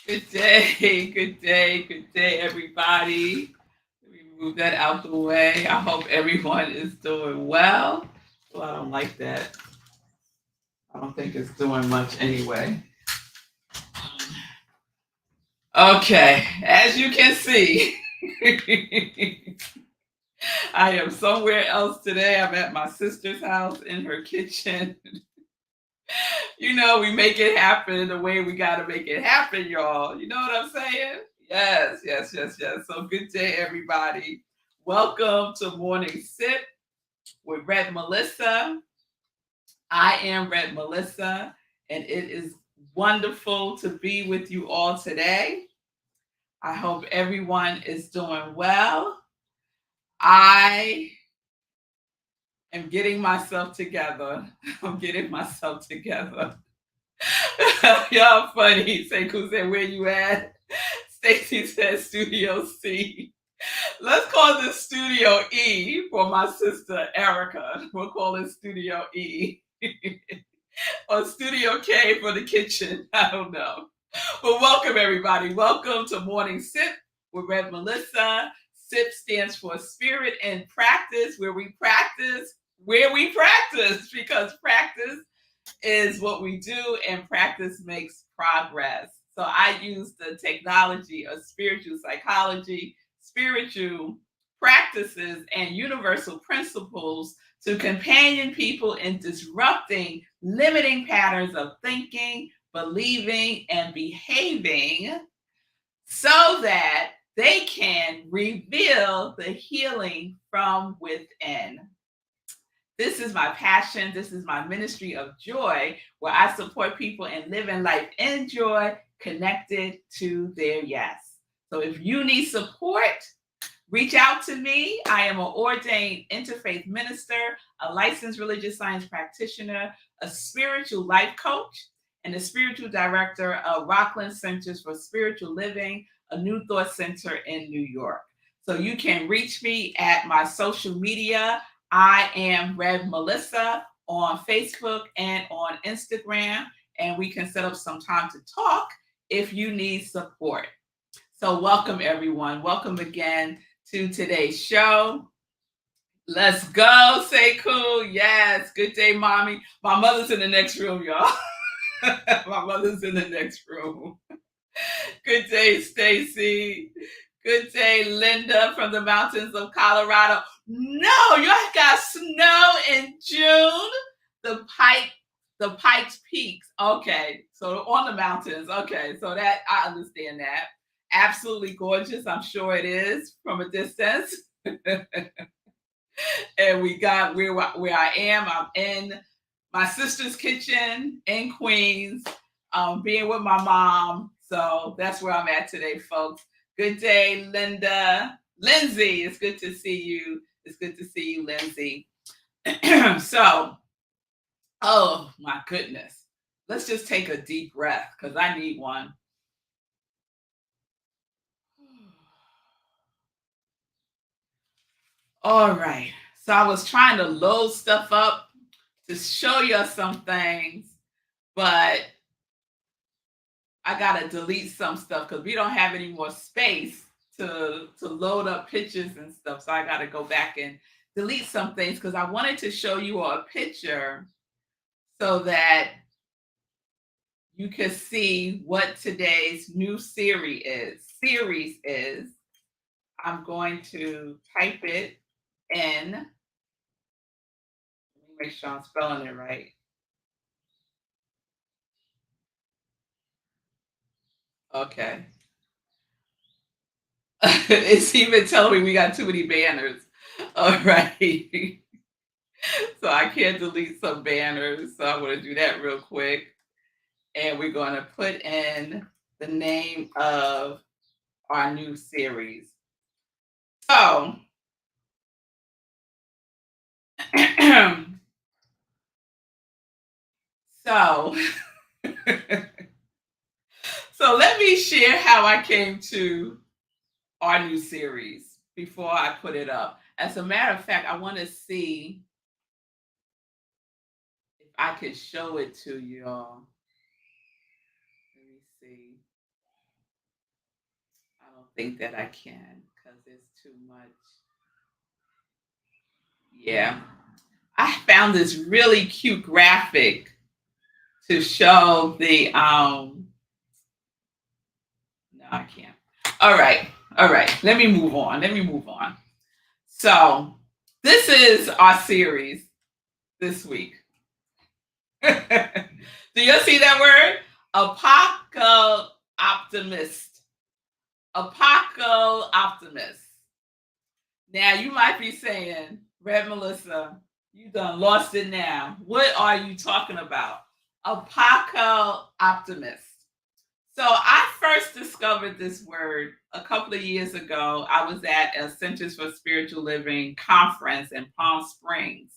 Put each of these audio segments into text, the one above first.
Good day, everybody. Let me move that out the way. I hope everyone is doing well. Well, I don't like that. I don't think it's doing much anyway. Okay, as you can see, I am somewhere else today. I'm at my sister's house in her kitchen. We make it happen the way we got to make it happen, y'all. You know what I'm saying? Yes. So, good day, everybody. Welcome to Morning Sip with Red Melissa. I am Red Melissa, and it is wonderful to be with you all today. I hope everyone is doing well. I am getting myself together. I'm getting myself together. Y'all funny. Sekou said, "Where you at?" Stacy said, "Studio C." Let's call this Studio E for my sister Erica. We'll call it Studio E. Or Studio K for the kitchen. I don't know. But welcome, everybody. Welcome to Morning Sip with Red Melissa. SIP stands for Spirit and Practice, where we practice, because practice is what we do, and practice makes progress. So I use the technology of spiritual psychology, spiritual practices, and universal principles to companion people in disrupting limiting patterns of thinking, believing, and behaving so that they can reveal the healing from within. This is my passion. This is my ministry of joy, where I support people in living life in joy, connected to their yes. So if you need support, reach out to me. I am an ordained interfaith minister, a licensed religious science practitioner, a spiritual life coach, and the spiritual director of Rockland Centers for Spiritual Living, a New Thought Center in New York. So you can reach me at my social media. I am Red Melissa on Facebook and on Instagram, and we can set up some time to talk if you need support. So, welcome everyone. Welcome again to today's show. Let's go, Sekou. Yes, good day, mommy. My mother's in the next room, y'all. My mother's in the next room. Good day, Stacy. Good day, Linda from the mountains of Colorado. No, you got snow in June. The Pikes Peaks. Okay, so on the mountains. Okay, so that I understand that. Absolutely gorgeous. I'm sure it is from a distance. And we got where I am. I'm in my sister's kitchen in Queens, being with my mom. So that's where I'm at today, folks. Good day, Linda. Lindsay, it's good to see you. It's good to see you, Lindsay. So, oh my goodness. Let's just take a deep breath because I need one. All right. So I was trying to load stuff up to show you some things, but I gotta delete some stuff because we don't have any more space to load up pictures and stuff. So I gotta go back and delete some things because I wanted to show you a picture so that you can see what today's new series is. I'm going to type it in. Let me make sure I'm spelling it right. Okay. It's even telling me we got too many banners. All right. So I can't delete some banners. So I'm going to do that real quick. And we're going to put in the name of our new series. So, so, so let me share how I came to our new series before I put it up. As a matter of fact, I want to see if I could show it to y'all. Let me see. think that I can because it's too much. Yeah. I found this really cute graphic to show the no, I can't. All right. All right. Let me move on. Let me move on. So this is our series this week. Do you see that word? Apoco optimist. Apoco optimist. Now you might be saying, Red Melissa, you done lost it now. What are you talking about? Apoco optimist. So I first discovered this word a couple of years ago. I was at a Centers for Spiritual Living conference in Palm Springs,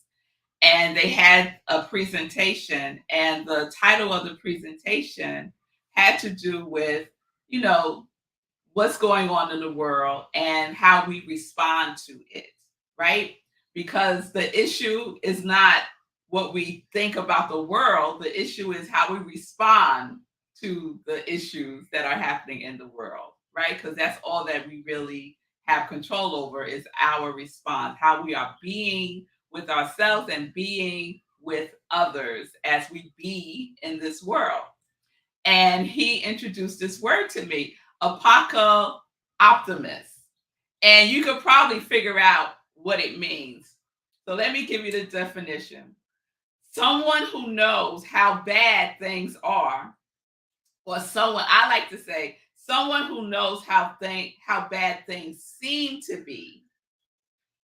and they had a presentation, and the title of the presentation had to do with, you know, what's going on in the world and how we respond to it, right? Because the issue is not what we think about the world, the issue is how we respond to the issues that are happening in the world, right? Because that's all that we really have control over is our response, how we are being with ourselves and being with others as we be in this world. And he introduced this word to me, apoco optimist. And you could probably figure out what it means. So let me give you the definition. Someone who knows how bad things are, or someone, I like to say, someone who knows how bad things seem to be,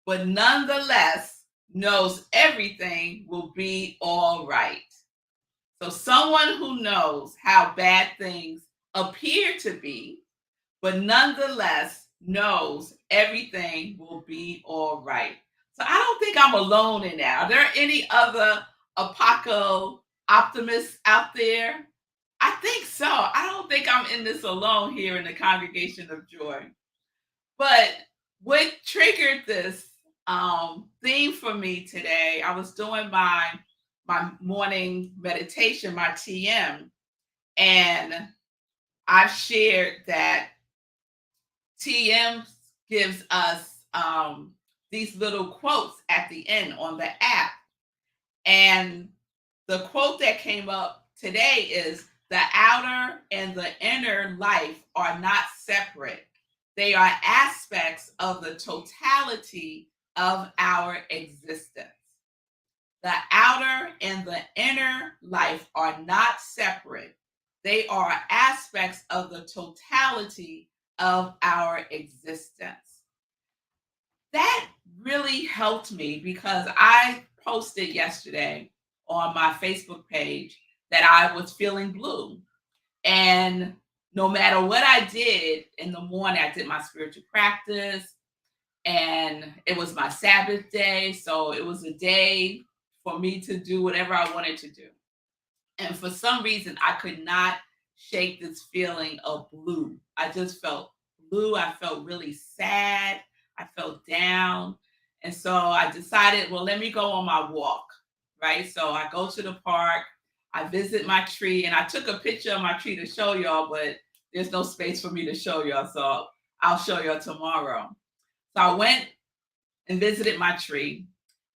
but nonetheless knows everything will be all right. So someone who knows how bad things appear to be, but nonetheless knows everything will be all right. So I don't think I'm alone in that. Are there any other apoco optimists out there? I think so. I don't think I'm in this alone here in the congregation of joy. But what triggered this theme for me today, I was doing my morning meditation, my TM, and I've shared that TM gives us these little quotes at the end on the app. And the quote that came up today is the outer and the inner life are not separate. They are aspects of the totality of our existence. The outer and the inner life are not separate. They are aspects of the totality of our existence. That really helped me because I posted yesterday on my Facebook page that I was feeling blue. And no matter what I did in the morning, I did my spiritual practice and it was my Sabbath day. So it was a day for me to do whatever I wanted to do. And for some reason, I could not shake this feeling of blue. I just felt blue. I felt really sad. I felt down. And so I decided, well, let me go on my walk, right? So I go to the park, I visit my tree, and I took a picture of my tree to show y'all, but there's no space for me to show y'all. So I'll show y'all tomorrow. So I went and visited my tree.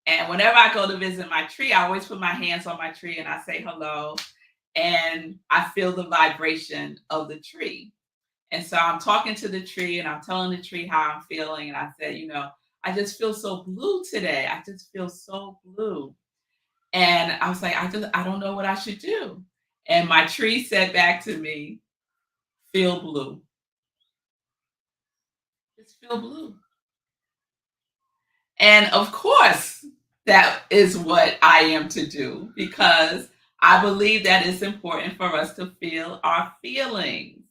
And whenever I go to visit my tree, I always put my hands on my tree and I say hello. And I feel the vibration of the tree. And so I'm talking to the tree and I'm telling the tree how I'm feeling. And I said, I just feel so blue today. I just feel so blue. And I was like, I don't know what I should do. And my tree said back to me, feel blue. Just feel blue. And of course, that is what I am to do because I believe that it's important for us to feel our feelings.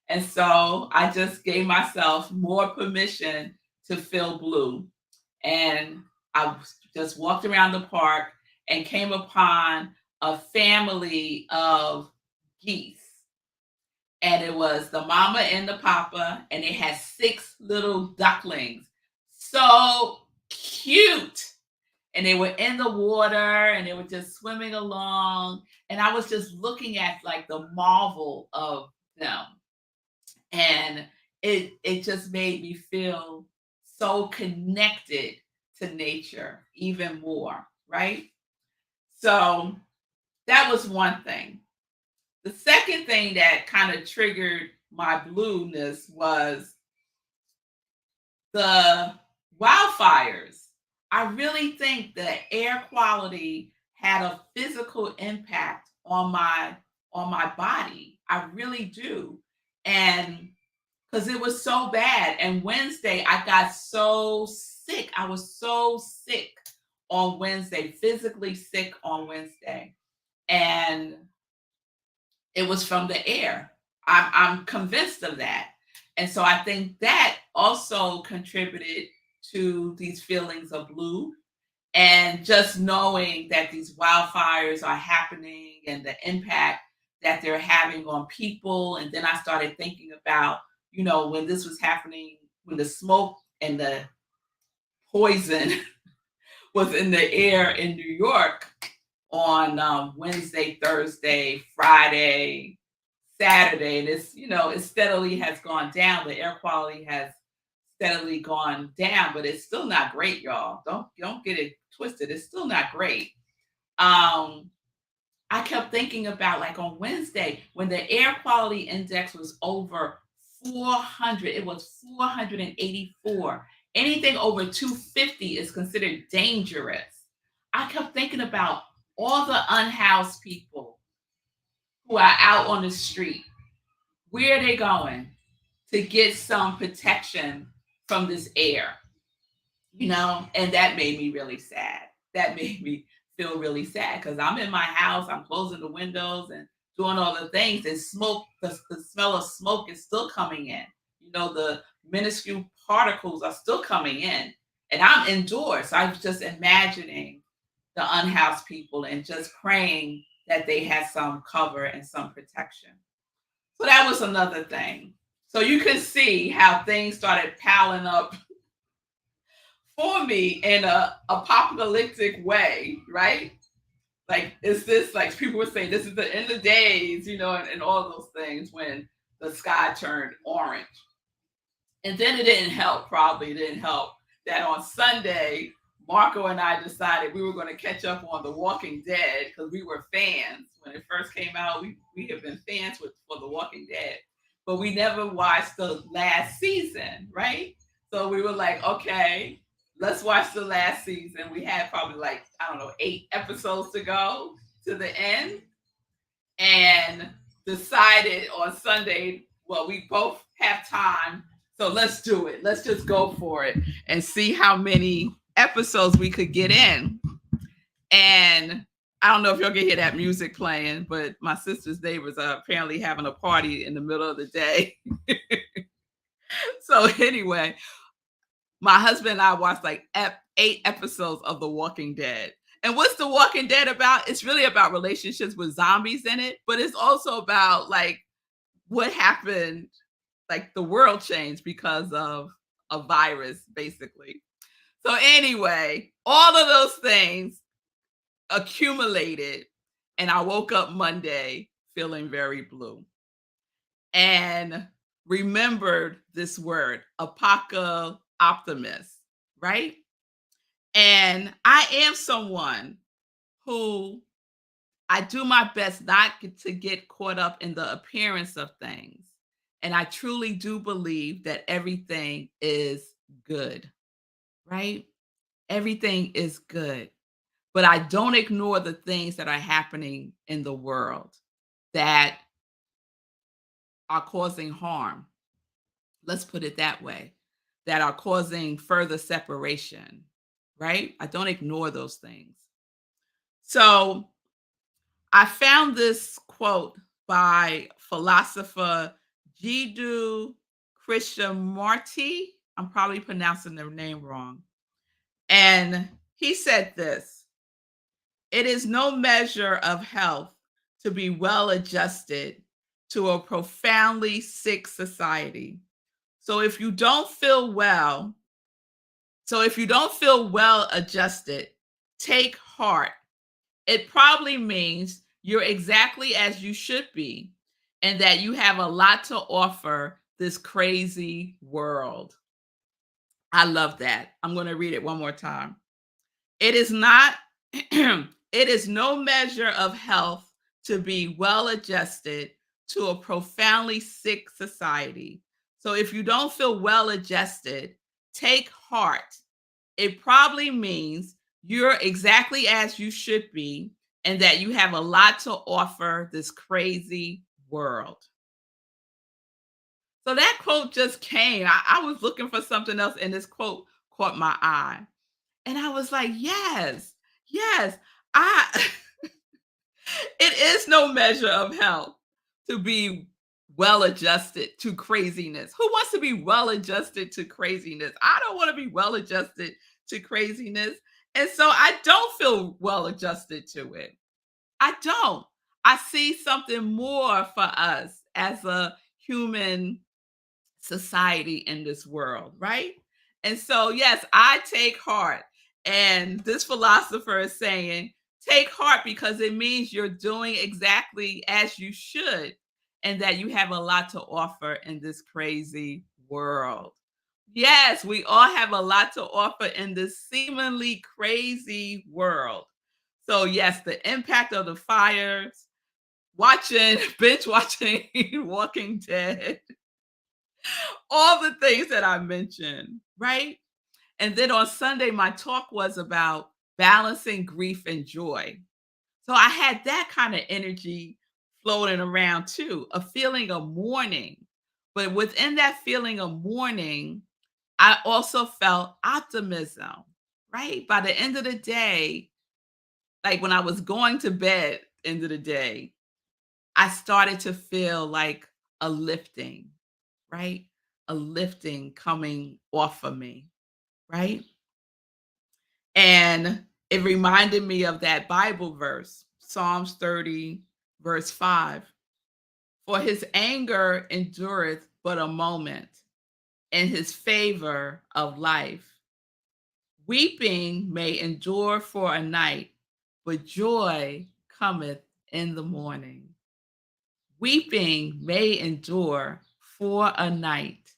And so I just gave myself more permission to feel blue. And I just walked around the park and came upon a family of geese. And it was the mama and the papa, and they had 6 little ducklings. So cute. And they were in the water and they were just swimming along. And I was just looking at like the marvel of them. And it just made me feel so connected to nature even more, right? So that was one thing. The second thing that kind of triggered my blueness was the wildfires. I really think the air quality had a physical impact on my body. I really do. And because it was so bad. And Wednesday, I got so sick. I was so sick on Wednesday, physically sick on Wednesday. And it was from the air. I'm convinced of that. And so I think that also contributed to these feelings of blue, and just knowing that these wildfires are happening and the impact that they're having on people. And then I started thinking about, when this was happening, when the smoke and the poison was in the air in New York on Wednesday, Thursday, Friday, Saturday, and it steadily has gone down. The air quality has steadily gone down, but it's still not great, y'all. Don't get it twisted. It's still not great. Um, I kept thinking about, like, on Wednesday when the air quality index was over 400. It was 484. Anything over 250 is considered dangerous. I kept thinking about all the unhoused people who are out on the street. Where are they going to get some protection from this air? And that made me really sad. That made me feel really sad because I'm in my house, I'm closing the windows and doing all the things, and smoke, the smell of smoke is still coming in. The minuscule particles are still coming in, and I'm indoors. So I was just imagining the unhoused people and just praying that they had some cover and some protection. So that was another thing. So you can see how things started piling up for me in a apocalyptic way, right? Like, is this, like, people were saying this is the end of days, and all those things when the sky turned orange. And then it didn't help, probably didn't help that on Sunday, Marco and I decided we were going to catch up on The Walking Dead because we were fans. When it first came out, we have been fans for The Walking Dead, but we never watched the last season, right? So we were like, okay, let's watch the last season. We had probably, like, I don't know, 8 episodes to go to the end, and decided on Sunday, well, we both have time, so let's do it. Let's just go for it and see how many episodes we could get in. And I don't know if y'all can hear that music playing, but my sister's neighbors are apparently having a party in the middle of the day. So anyway, my husband and I watched like 8 episodes of The Walking Dead. And what's The Walking Dead about? It's really about relationships with zombies in it, but it's also about, like, what happened, like, the world changed because of a virus, basically. So anyway, all of those things accumulated, and I woke up Monday feeling very blue and remembered this word, optimist, right? And I am someone who, I do my best not to get caught up in the appearance of things. And I truly do believe that everything is good, right? Everything is good. But I don't ignore the things that are happening in the world that are causing harm. Let's put it that way, that are causing further separation, right? I don't ignore those things. So I found this quote by philosopher Jiddu Krishnamurti. I'm probably pronouncing their name wrong. And he said this: "It is no measure of health to be well adjusted to a profoundly sick society. So if you don't feel well, if you don't feel well adjusted, take heart. It probably means you're exactly as you should be, and that you have a lot to offer this crazy world. I love that. I'm going to read it one more time. It is not, it is no measure of health to be well adjusted to a profoundly sick society. So if you don't feel well adjusted, take heart. It probably means you're exactly as you should be and that you have a lot to offer this crazy world. So that quote just came. I was looking for something else, and this quote caught my eye. And I was like, yes, yes, I it is no measure of health to be well adjusted to craziness. Who wants to be well adjusted to craziness? I don't want to be well adjusted to craziness. And so I don't feel well adjusted to it. I don't. I see something more for us as a human society in this world, right? And so, yes, I take heart. And this philosopher is saying, take heart because it means you're doing exactly as you should and that you have a lot to offer in this crazy world. Yes, we all have a lot to offer in this seemingly crazy world. So, yes, the impact of the fires, watching, binge watching Walking Dead, all the things that I mentioned, right? And then on Sunday, my talk was about balancing grief and joy. So I had that kind of energy floating around too, a feeling of mourning. But within that feeling of mourning, I also felt optimism, right? By the end of the day, like when I was going to bed, end of the day, I started to feel like a lifting, right? A lifting coming off of me, right? And it reminded me of that Bible verse, Psalms 30, verse 5. For his anger endureth but a moment, and his favor of life. Weeping may endure for a night, but joy cometh in the morning. Weeping may endure for a night,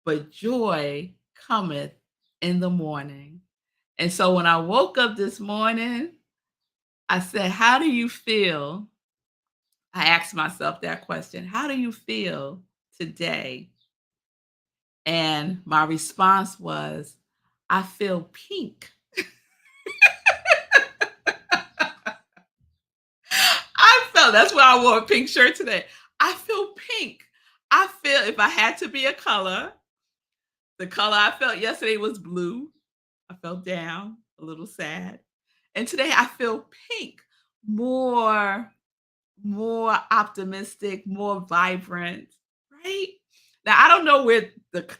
but joy cometh in the morning. And so when I woke up this morning, I said, how do you feel? I asked myself that question. How do you feel today? And my response was, I feel pink. I felt that's why I wore a pink shirt today. I feel pink. I feel if I had to be a color, the color I felt yesterday was blue. I felt down, a little sad. And today I feel pink, more more optimistic, more vibrant, right? Now I don't know where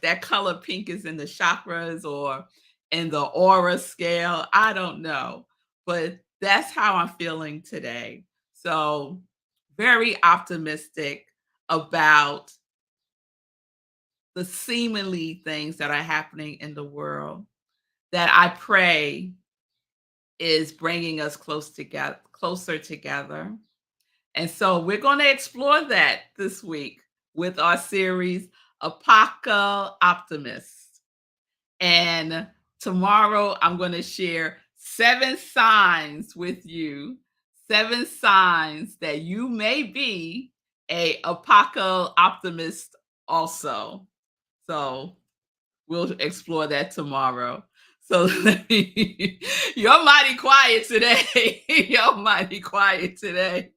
that color pink is in the chakras or in the aura scale. I don't know, but that's how I'm feeling today. So very optimistic about the seemingly things that are happening in the world that I pray is bringing us closer together. And so we're going to explore that this week with our series, Apoca Optimist. And tomorrow I'm going to share 7 signs with you, 7 signs that you may be a Apoca Optimist also. So we'll explore that tomorrow. So you're mighty quiet today. You're mighty quiet today.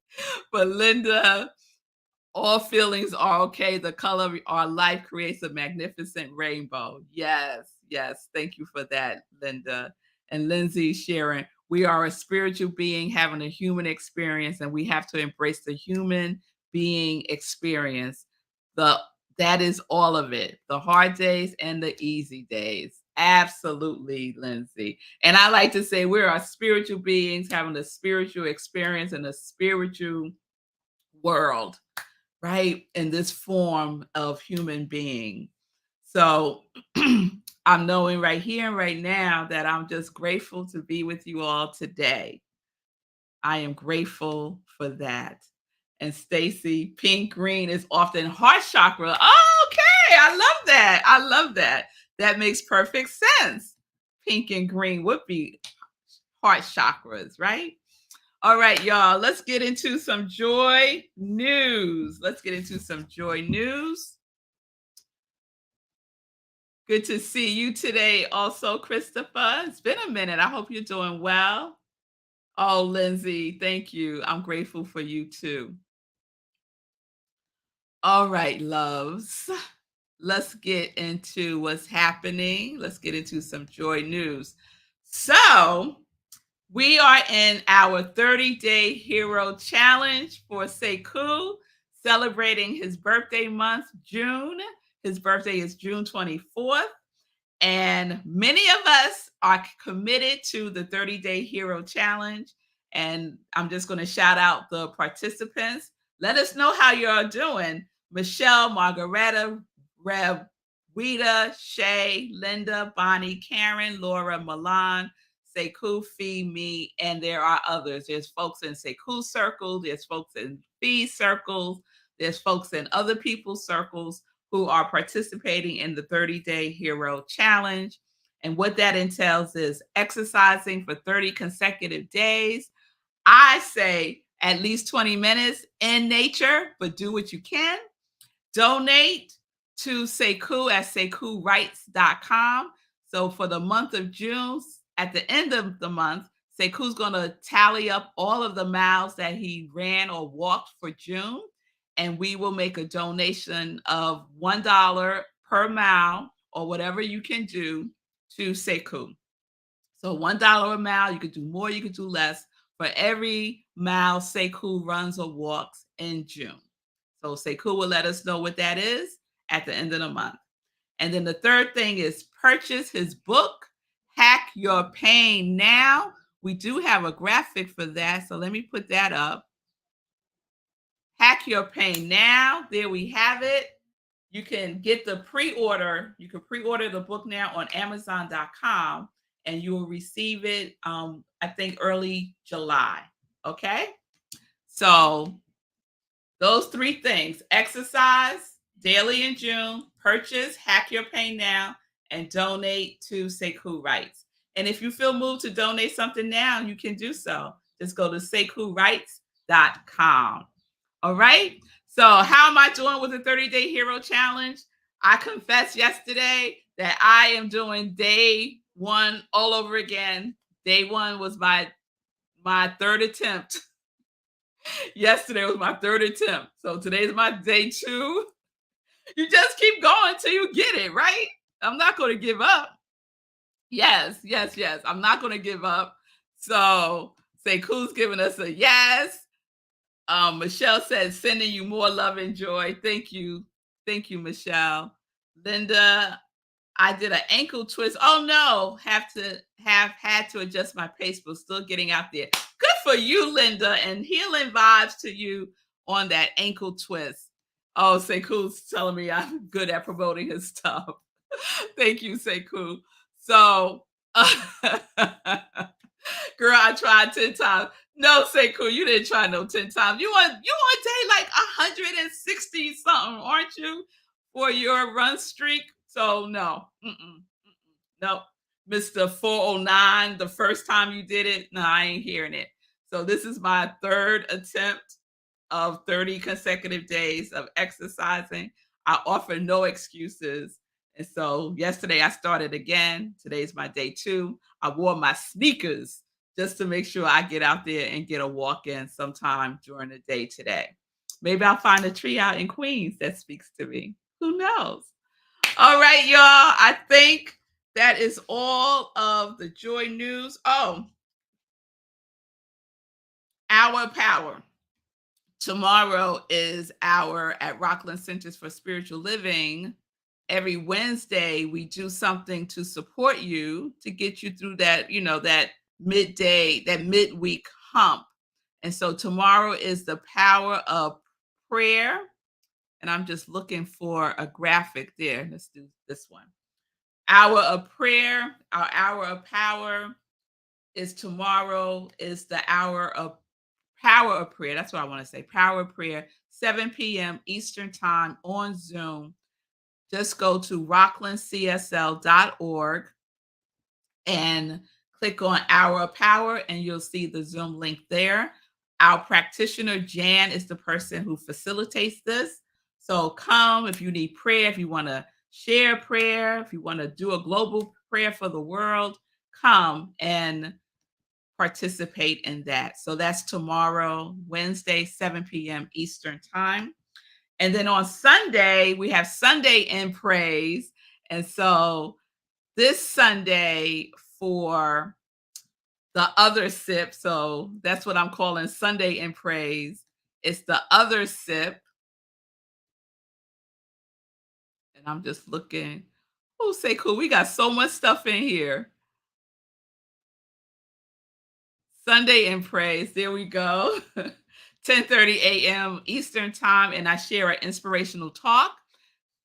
But Linda, all feelings are okay. The color of our life creates a magnificent rainbow. Yes, yes. Thank you for that, Linda. And Lindsay sharing, we are a spiritual being having a human experience, and we have to embrace the human being experience. The that is all of it. The hard days and the easy days. Absolutely, Lindsay. And I like to say we are spiritual beings having a spiritual experience in a spiritual world, right? In this form of human being. So I'm knowing right here and right now that I'm just grateful to be with you all today. I am grateful for that. And Stacy, pink green is often heart chakra. Oh, okay. I love that. I love that. That makes perfect sense. Pink and green would be heart chakras, right? All right, y'all, let's get into some joy news. Let's get into some joy news. Good to see you today, also, Christopher. It's been a minute. I hope you're doing well. Oh, Lindsay, thank you. I'm grateful for you too. All right, loves. Let's get into what's happening. Let's get into some joy news. So, we are in our 30-day hero challenge for Sekou, celebrating his birthday month, June. His birthday is June 24th. And many of us are committed to the 30-day hero challenge. And I'm just going to shout out the participants. Let us know how you're doing. Michelle, Margareta, Rev, Rita, Shay, Linda, Bonnie, Karen, Laura, Milan, Sekou, Fee, me, and there are others. There's folks in Sekou circle, there's folks in Fee circles, there's folks in other people's circles who are participating in the 30-day hero challenge. And what that entails is exercising for 30 consecutive days. I say at least 20 minutes in nature, but do what you can. Donate to Sekou at SekouWrites.com. So for the month of June, at the end of the month, Sekou's going to tally up all of the miles that he ran or walked for June, and we will make a donation of $1 per mile or whatever you can do to Sekou. So $1 a mile, you could do more, you could do less for every mile Sekou runs or walks in June. So Sekou will let us know what that is at the end of the month. And then the third thing is purchase his book, Hack Your Pain Now. We do have a graphic for that, so let me put that up. Hack Your Pain Now. There we have it. You can get the pre-order. You can pre-order the book now on Amazon.com, and you will receive it, I think, early July. Okay? So those three things: exercise daily in June, purchase Hack Your Pain Now, and donate to Sekou Writes. And if you feel moved to donate something now, you can do so. Just go to SekouWrites.com. All right. So, how am I doing with the 30-day hero challenge? I confessed yesterday that I am doing day one all over again. Day one was my third attempt. Yesterday was my third attempt. So today's my day two. You just keep going till you get it, right? I'm not going to give up. Yes, yes, yes. I'm not going to give up. So Sekou's giving us a yes. Michelle said, sending you more love and joy. Thank you. Thank you, Michelle. Linda, I did an ankle twist. Oh no, have had to adjust my pace, but still getting out there. Good for you, Linda, and healing vibes to you on that ankle twist. Oh, Sekou's telling me I'm good at promoting his stuff. Thank you, Sekou. So, girl, I tried 10 times. No, Sekou, you didn't try no 10 times. You want day like 160 something, aren't you, for your run streak? So no, no, Mr. 409. The first time you did it, no, I ain't hearing it. So this is my third attempt of 30 consecutive days of exercising. I offer no excuses. And so yesterday I started again. Today's my day two. I wore my sneakers just to make sure I get out there and get a walk in sometime during the day today. Maybe I'll find a tree out in Queens that speaks to me. Who knows? All right, y'all. I think that is all of the joy news. Oh, our power. Tomorrow is our at Rockland Centers for Spiritual Living. Every Wednesday, we do something to support you to get you through that, that midday, that midweek hump. And so tomorrow is the power of prayer. And I'm just looking for a graphic there. Let's do this one. Hour of prayer, our hour of power is tomorrow, is the hour of power of prayer. That's what I want to say. Power of prayer, 7 p.m. Eastern time on Zoom. just go to rocklandcsl.org and click on Hour of Power, and you'll see the Zoom link there. Our practitioner, Jan, is the person who facilitates this. So come if you need prayer, if you want to share prayer, if you want to do a global prayer for the world, come and participate in that. So that's tomorrow, Wednesday, 7 p.m. Eastern Time. And then on Sunday, we have Sunday in Praise. And so this Sunday for the other sip, so that's what I'm calling Sunday in Praise. It's the other sip. And I'm just looking. Oh, say cool. We got so much stuff in here. Sunday in Praise. There we go. 10:30 a.m. Eastern Time, and I share an inspirational talk.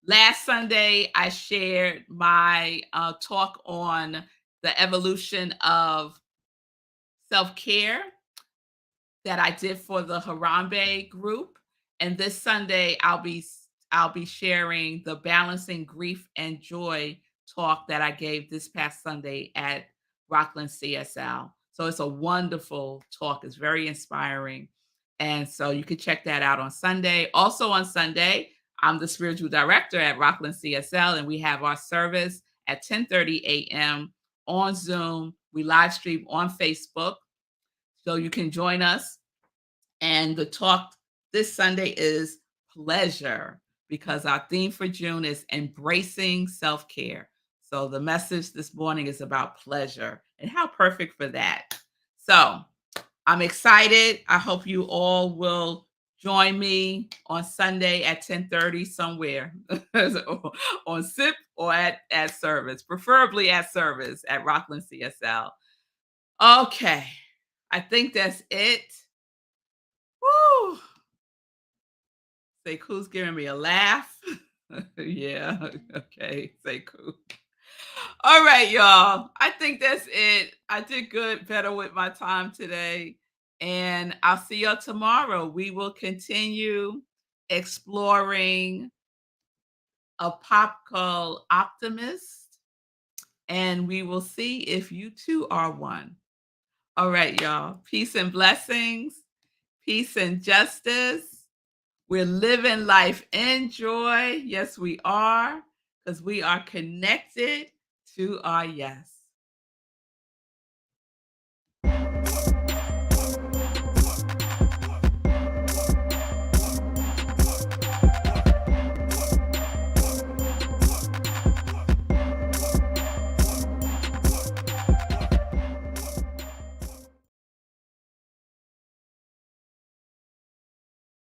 Last Sunday, I shared my talk on the evolution of self-care that I did for the Harambe group. And this Sunday, I'll be sharing the balancing grief and joy talk that I gave this past Sunday at Rockland CSL. So it's a wonderful talk. It's very inspiring. And so you can check that out on Sunday. Also on Sunday, I'm the spiritual director at Rockland CSL, and we have our service at 10:30 a.m. on Zoom. We live stream on Facebook. So you can join us. And the talk this Sunday is pleasure, because our theme for June is embracing self care. So the message this morning is about pleasure, and how perfect for that. So I'm excited. I hope you all will join me on Sunday at 10:30 somewhere on SIP or at service, preferably at service at Rockland CSL. Okay, I think that's it. Woo! Sekou's giving me a laugh. Yeah, okay, Sekou. All right, y'all. I think that's it. I did good, better with my time today. And I'll see y'all tomorrow. We will continue exploring a pop called Optimist, and we will see if you too are one. All right, y'all. Peace and blessings, peace and justice. We're living life in joy. Yes, we are, because we are connected to our yes.